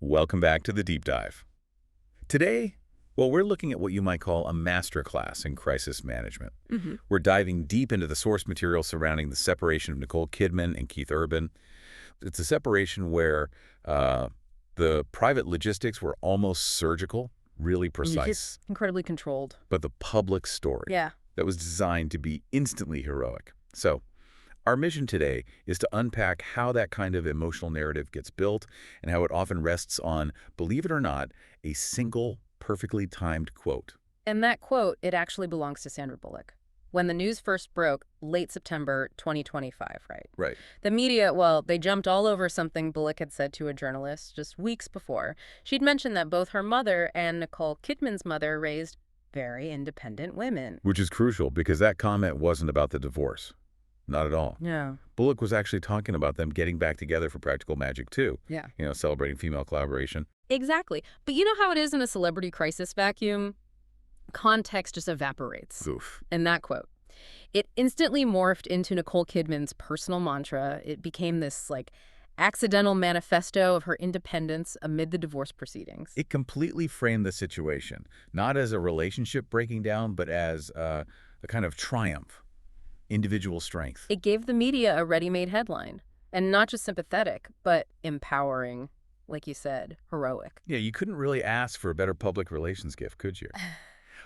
Welcome back to the Deep Dive. Today, well, we're looking at what you might call a masterclass in crisis management. We're diving deep into the source material surrounding the separation of Nicole Kidman and Keith Urban. It's a separation where the private logistics were almost surgical, really precise. Incredibly controlled. But the public story that was designed to be instantly heroic. So, our mission today is to unpack how that kind of emotional narrative gets built and how it often rests on, believe it or not, a single, perfectly timed quote. And that quote, it actually belongs to Sandra Bullock. When the news first broke, late September 2025, right? Right. The media, well, they jumped all over something Bullock had said to a journalist just weeks before. She'd mentioned that both her mother and Nicole Kidman's mother raised very independent women. Which is crucial because that comment wasn't about the divorce. Not at all. Yeah. Bullock was actually talking about them getting back together for Practical Magic 2. Yeah. You know, celebrating female collaboration. Exactly. But you know how it is in a celebrity crisis vacuum? Context just evaporates. Oof. In that quote. It instantly morphed into Nicole Kidman's personal mantra. It became this, accidental manifesto of her independence amid the divorce proceedings. It completely framed the situation, not as a relationship breaking down, but as a kind of triumph. Individual strength. It gave the media a ready-made headline, and not just sympathetic, but empowering, like you said, heroic. Yeah, you couldn't really ask for a better public relations gift, could you?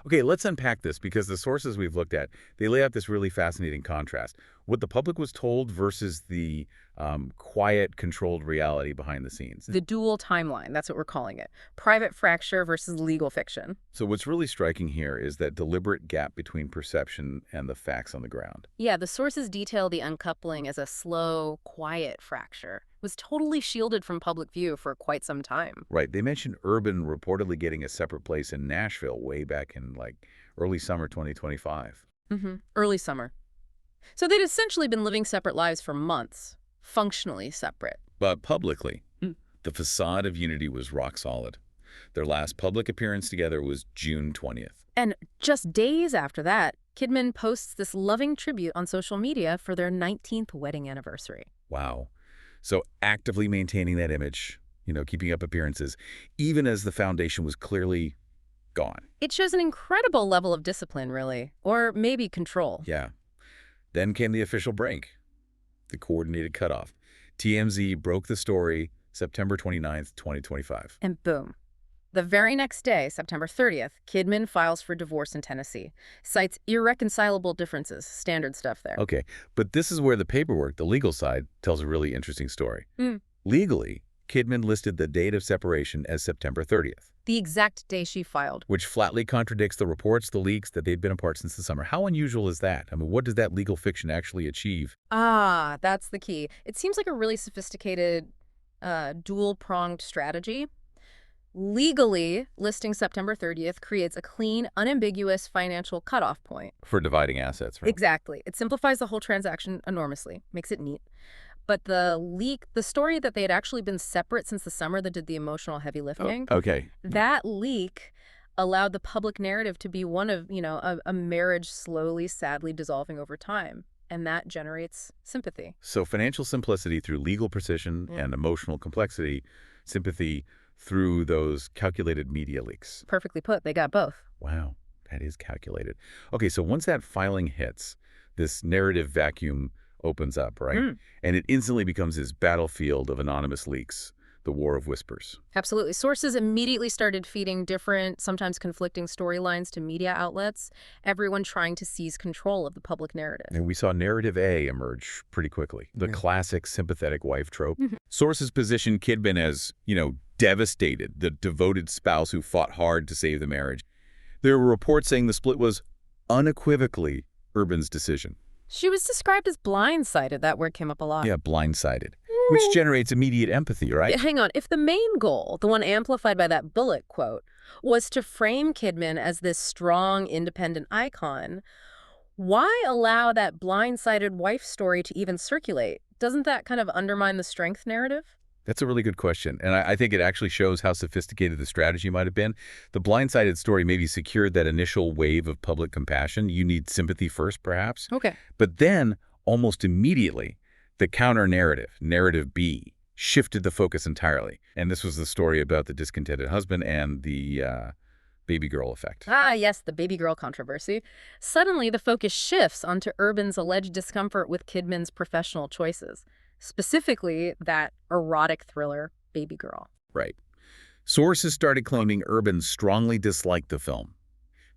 Okay, let's unpack this because the sources we've looked at, they lay out this really fascinating contrast. What the public was told versus the quiet, controlled reality behind the scenes. The dual timeline, that's what we're calling it. Private fracture versus legal fiction. So what's really striking here is that deliberate gap between perception and the facts on the ground. Yeah, the sources detail the uncoupling as a slow, quiet fracture. It was totally shielded from public view for quite some time. Right. They mentioned Urban reportedly getting a separate place in Nashville way back in, early summer 2025. Early summer. So they'd essentially been living separate lives for months, functionally separate. But publicly, the facade of unity was rock solid. Their last public appearance together was June 20th. And just days after that, Kidman posts this loving tribute on social media for their 19th wedding anniversary. Wow. So actively maintaining that image, keeping up appearances, even as the foundation was clearly gone. It shows an incredible level of discipline, really, or maybe control. Yeah. Then came the official break, the coordinated cutoff. TMZ broke the story September 29th, 2025. And boom. The very next day, September 30th, Kidman files for divorce in Tennessee, cites irreconcilable differences, standard stuff there. Okay, but this is where the paperwork, the legal side, tells a really interesting story. Legally, Kidman listed the date of separation as September 30th. The exact day she filed. Which flatly contradicts the reports, the leaks, that they'd been apart since the summer. How unusual is that? I mean, what does that legal fiction actually achieve? Ah, that's the key. It seems like a really sophisticated, dual-pronged strategy. Legally, listing September 30th creates a clean, unambiguous financial cutoff point. For dividing assets, right? Exactly. It simplifies the whole transaction enormously, makes it neat. But the story that they had actually been separate since the summer that did the emotional heavy lifting, that leak allowed the public narrative to be one of, a marriage slowly, sadly dissolving over time. And that generates sympathy. So financial simplicity through legal precision and emotional complexity, sympathy through those calculated media leaks. Perfectly put. They got both. Wow, that is calculated. Okay, so once that filing hits, this narrative vacuum opens up, right? And it instantly becomes this battlefield of anonymous leaks, the war of whispers. Absolutely. Sources immediately started feeding different, sometimes conflicting storylines to media outlets, everyone trying to seize control of the public narrative. And we saw narrative A emerge pretty quickly, the classic sympathetic wife trope. Sources positioned Kidman as, devastated, the devoted spouse who fought hard to save the marriage. There were reports saying the split was unequivocally Urban's decision. She was described as blindsided. That word came up a lot. Yeah, blindsided, which generates immediate empathy, right? Hang on. If the main goal, the one amplified by that Bullock quote, was to frame Kidman as this strong, independent icon, why allow that blindsided wife story to even circulate? Doesn't that kind of undermine the strength narrative? That's a really good question, and I think it actually shows how sophisticated the strategy might have been. The blindsided story maybe secured that initial wave of public compassion. You need sympathy first, perhaps. Okay. But then, almost immediately, the counter-narrative, narrative B, shifted the focus entirely. And this was the story about the discontented husband and the Babygirl effect. Ah, yes, the Babygirl controversy. Suddenly, the focus shifts onto Urban's alleged discomfort with Kidman's professional choices, specifically that erotic thriller, Babygirl. Right. Sources started claiming Urban strongly disliked the film,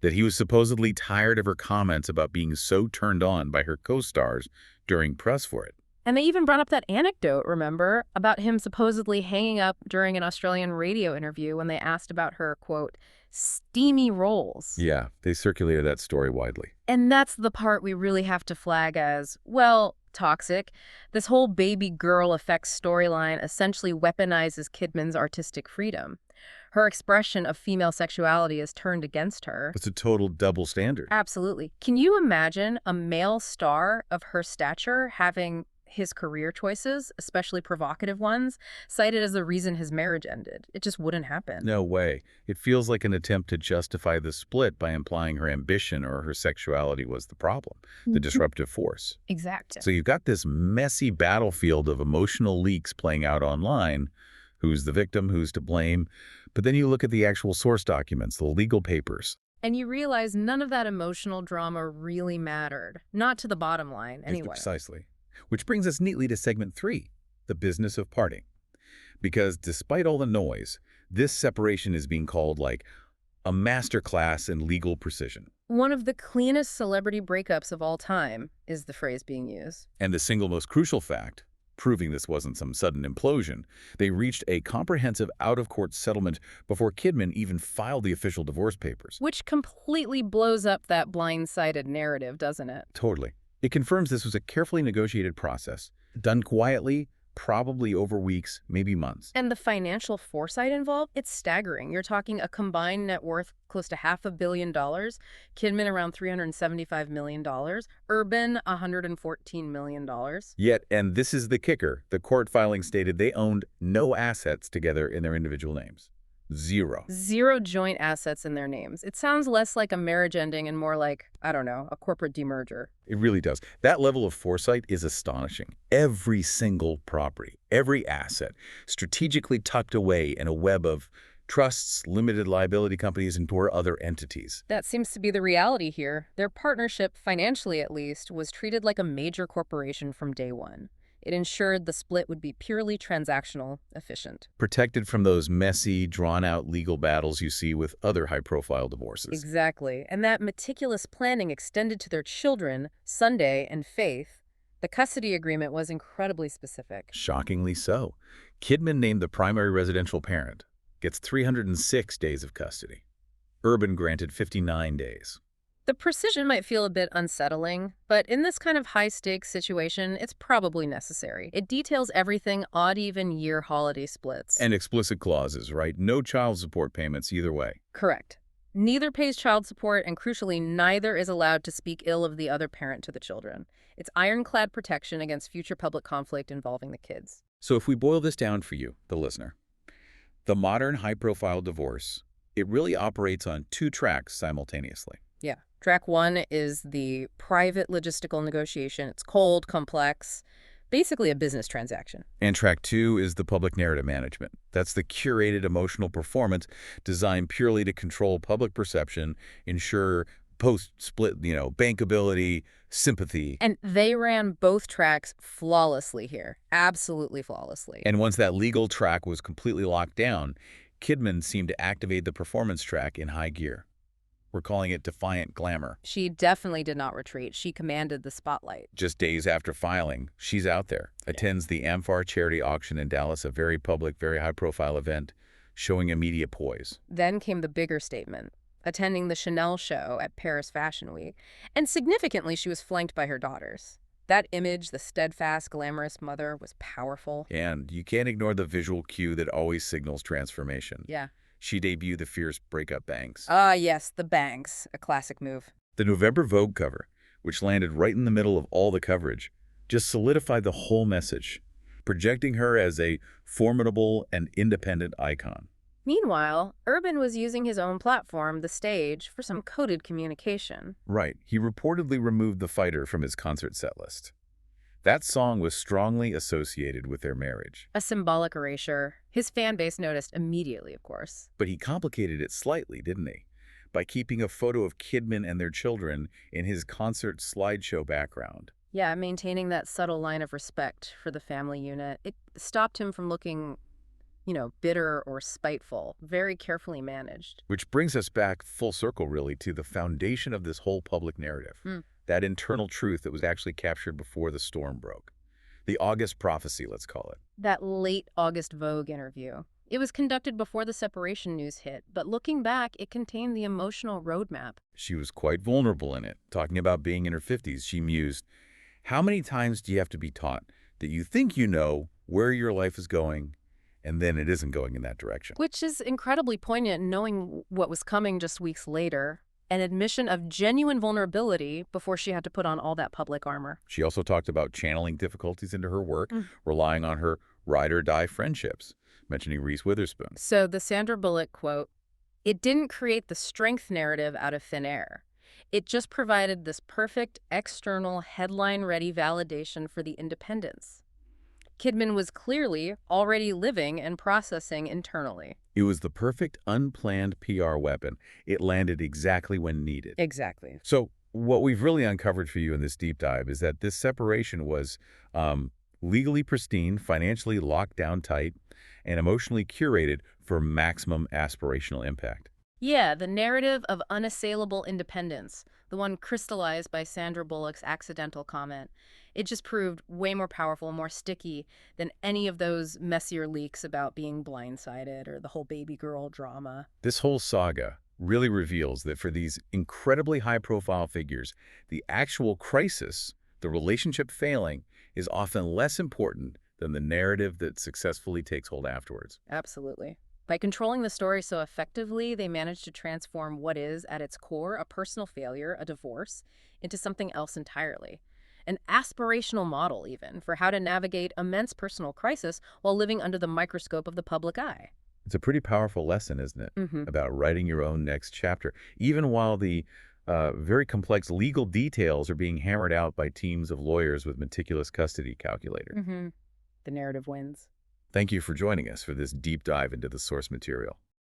that he was supposedly tired of her comments about being so turned on by her co-stars during press for it. And they even brought up that anecdote, remember, about him supposedly hanging up during an Australian radio interview when they asked about her, quote, steamy roles. Yeah, they circulated that story widely. And that's the part we really have to flag as, well, toxic. This whole Babygirl effect storyline essentially weaponizes Kidman's artistic freedom. Her expression of female sexuality is turned against her. It's a total double standard. Absolutely. Can you imagine a male star of her stature having his career choices, especially provocative ones, cited as the reason his marriage ended? It just wouldn't happen. No way. It feels like an attempt to justify the split by implying her ambition or her sexuality was the problem, the disruptive force. Exactly. So you've got this messy battlefield of emotional leaks playing out online. Who's the victim? Who's to blame? But then you look at the actual source documents, the legal papers. And you realize none of that emotional drama really mattered. Not to the bottom line, anyway. Precisely. Which brings us neatly to segment 3, the business of parting. Because despite all the noise, this separation is being called like a masterclass in legal precision. One of the cleanest celebrity breakups of all time is the phrase being used. And the single most crucial fact, proving this wasn't some sudden implosion, they reached a comprehensive out-of-court settlement before Kidman even filed the official divorce papers. Which completely blows up that blindsided narrative, doesn't it? Totally. It confirms this was a carefully negotiated process, done quietly, probably over weeks, maybe months. And the financial foresight involved, it's staggering. You're talking a combined net worth close to $500 million, Kidman around $375 million, Urban $114 million. Yet, and this is the kicker, the court filing stated they owned no assets together in their individual names. Zero. Zero joint assets in their names. It sounds less like a marriage ending and more like, I don't know, a corporate demerger. It really does. That level of foresight is astonishing. Every single property, every asset, strategically tucked away in a web of trusts, limited liability companies, and or other entities. That seems to be the reality here. Their partnership, financially at least, was treated like a major corporation from day one. It ensured the split would be purely transactional, efficient. Protected from those messy, drawn-out legal battles you see with other high-profile divorces. Exactly. And that meticulous planning extended to their children, Sunday and Faith. The custody agreement was incredibly specific. Shockingly so. Kidman named the primary residential parent, gets 306 days of custody. Urban granted 59 days. The precision might feel a bit unsettling, but in this kind of high-stakes situation, it's probably necessary. It details everything odd-even year holiday splits. And explicit clauses, right? No child support payments either way. Correct. Neither pays child support, and crucially, neither is allowed to speak ill of the other parent to the children. It's ironclad protection against future public conflict involving the kids. So if we boil this down for you, the listener, the modern high-profile divorce, it really operates on 2 tracks simultaneously. Yeah. Track 1 is the private logistical negotiation. It's cold, complex, basically a business transaction. And track 2 is the public narrative management. That's the curated emotional performance designed purely to control public perception, ensure post-split, bankability, sympathy. And they ran both tracks flawlessly here. Absolutely flawlessly. And once that legal track was completely locked down, Kidman seemed to activate the performance track in high gear. We're calling it Defiant Glamour. She definitely did not retreat. She commanded the spotlight. Just days after filing, she's out there, attends the amfAR charity auction in Dallas, a very public, very high-profile event, showing immediate poise. Then came the bigger statement, attending the Chanel show at Paris Fashion Week. And significantly, she was flanked by her daughters. That image, the steadfast, glamorous mother, was powerful. And you can't ignore the visual cue that always signals transformation. Yeah. She debuted the fierce breakup bangs. Ah, yes, the bangs. A classic move. The November Vogue cover, which landed right in the middle of all the coverage, just solidified the whole message, projecting her as a formidable and independent icon. Meanwhile, Urban was using his own platform, the stage, for some coded communication. Right. He reportedly removed the fighter from his concert set list. That song was strongly associated with their marriage. A symbolic erasure. His fan base noticed immediately, of course. But he complicated it slightly, didn't he? By keeping a photo of Kidman and their children in his concert slideshow background. Yeah, maintaining that subtle line of respect for the family unit. It stopped him from looking, bitter or spiteful. Very carefully managed. Which brings us back full circle, really, to the foundation of this whole public narrative. That internal truth that was actually captured before the storm broke. The August prophecy, let's call it. That late August Vogue interview. It was conducted before the separation news hit, but looking back, it contained the emotional roadmap. She was quite vulnerable in it. Talking about being in her 50s, she mused, "How many times do you have to be taught that you think you know where your life is going, and then it isn't going in that direction?" Which is incredibly poignant, knowing what was coming just weeks later. An admission of genuine vulnerability before she had to put on all that public armor. She also talked about channeling difficulties into her work, relying on her ride-or-die friendships, mentioning Reese Witherspoon. So the Sandra Bullock quote, "It didn't create the strength narrative out of thin air. It just provided this perfect external headline-ready validation for the independence." Kidman was clearly already living and processing internally. It was the perfect unplanned PR weapon. It landed exactly when needed. Exactly. So what we've really uncovered for you in this deep dive is that this separation was legally pristine, financially locked down tight, and emotionally curated for maximum aspirational impact. Yeah, the narrative of unassailable independence, the one crystallized by Sandra Bullock's accidental comment, it just proved way more powerful and more sticky than any of those messier leaks about being blindsided or the whole Babygirl drama. This whole saga really reveals that for these incredibly high-profile figures, the actual crisis, the relationship failing, is often less important than the narrative that successfully takes hold afterwards. Absolutely. By controlling the story so effectively, they managed to transform what is, at its core, a personal failure, a divorce, into something else entirely. An aspirational model, even, for how to navigate immense personal crisis while living under the microscope of the public eye. It's a pretty powerful lesson, isn't it, about writing your own next chapter, even while the very complex legal details are being hammered out by teams of lawyers with meticulous custody calculators. The narrative wins. Thank you for joining us for this deep dive into the source material.